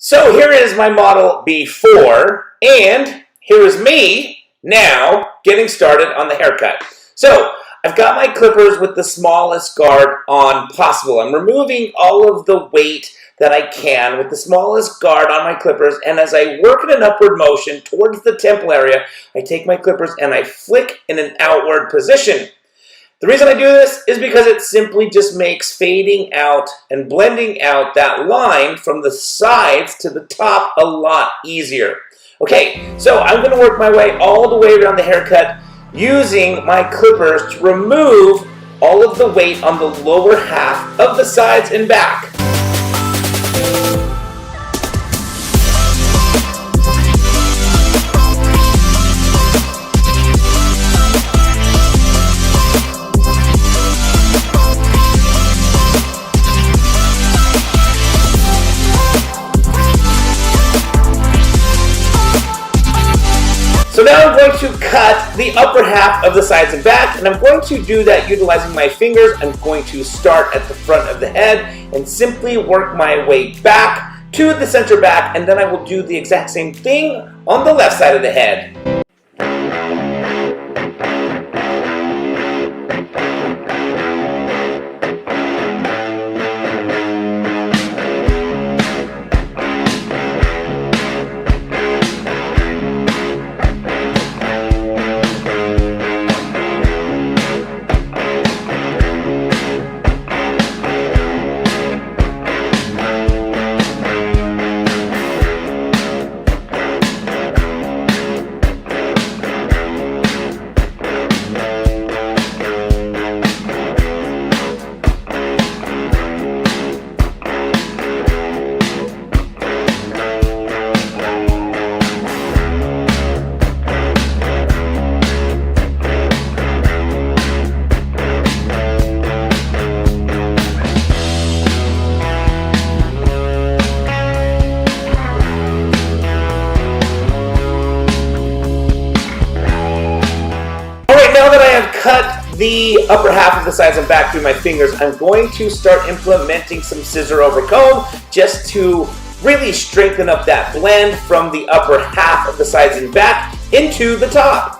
So here is my model before, and here is me now getting started on the haircut. So I've got my clippers with the smallest guard on possible. I'm removing all of the weight that I can with the smallest guard on my clippers, and as I work in an upward motion towards the temple area, I take my clippers and I flick in an outward position. The reason I do this is because it simply just makes fading out and blending out that line from the sides to the top a lot easier. Okay, so I'm going to work my way all the way around the haircut using my clippers to remove all of the weight on the lower half of the sides and back. So now I'm going to cut the upper half of the sides and back, and I'm going to do that utilizing my fingers. I'm going to start at the front of the head and simply work my way back to the center back, and then I will do the exact same thing on the left side of the head. Now that I have cut the upper half of the sides and back through my fingers, I'm going to start implementing some scissor over comb just to really strengthen up that blend from the upper half of the sides and back into the top.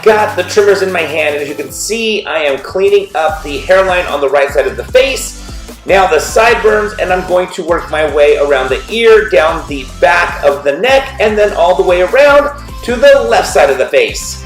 Got the trimmers in my hand, and as you can see, I am cleaning up the hairline on the right side of the face. Now the sideburns, and I'm going to work my way around the ear, down the back of the neck, and then all the way around to the left side of the face.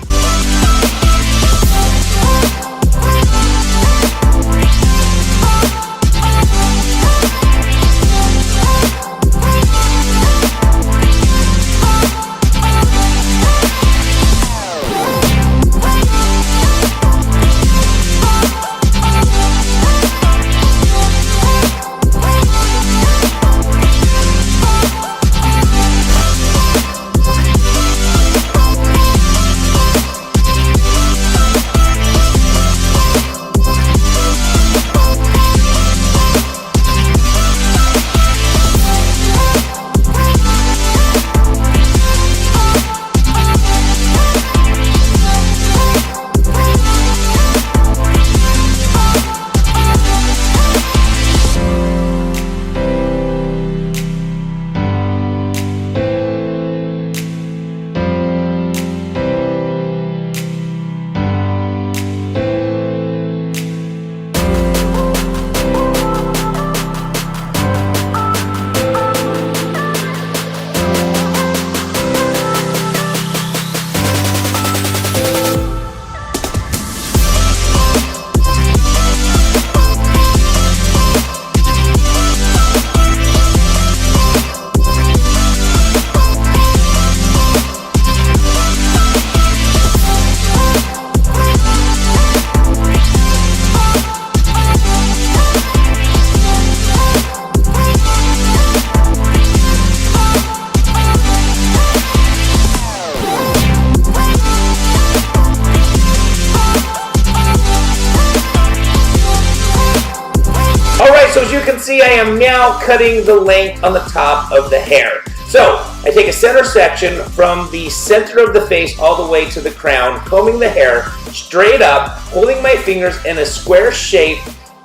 so as you can see, I am now cutting the length on the top of the hair. So I take a center section from the center of the face all the way to the crown, combing the hair straight up, holding my fingers in a square shape,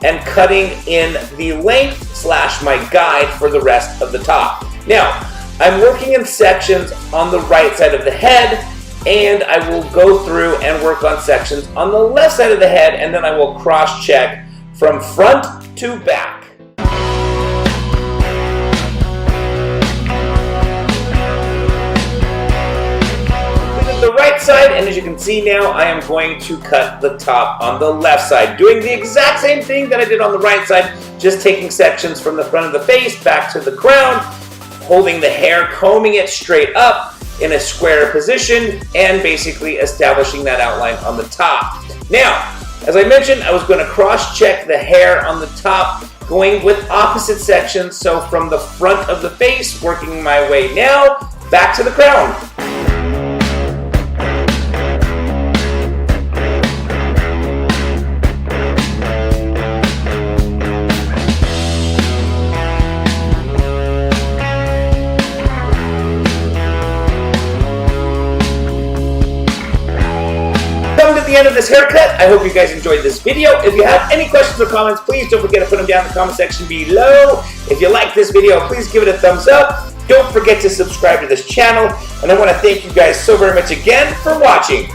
and cutting in the length / my guide for the rest of the top. Now, I'm working in sections on the right side of the head, and I will go through and work on sections on the left side of the head, and then I will cross-check from front to back. The right side, and as you can see now, I am going to cut the top on the left side, doing the exact same thing that I did on the right side, just taking sections from the front of the face back to the crown, holding the hair, combing it straight up in a square position, and basically establishing that outline on the top. Now, as I mentioned, I was going to cross-check the hair on the top, going with opposite sections, so from the front of the face, working my way now back to the crown. To the end of this haircut. I hope you guys enjoyed this video. If you have any questions or comments, please don't forget to put them down in the comment section below. If you like this video, please give it a thumbs up. Don't forget to subscribe to this channel, and I want to thank you guys so very much again for watching.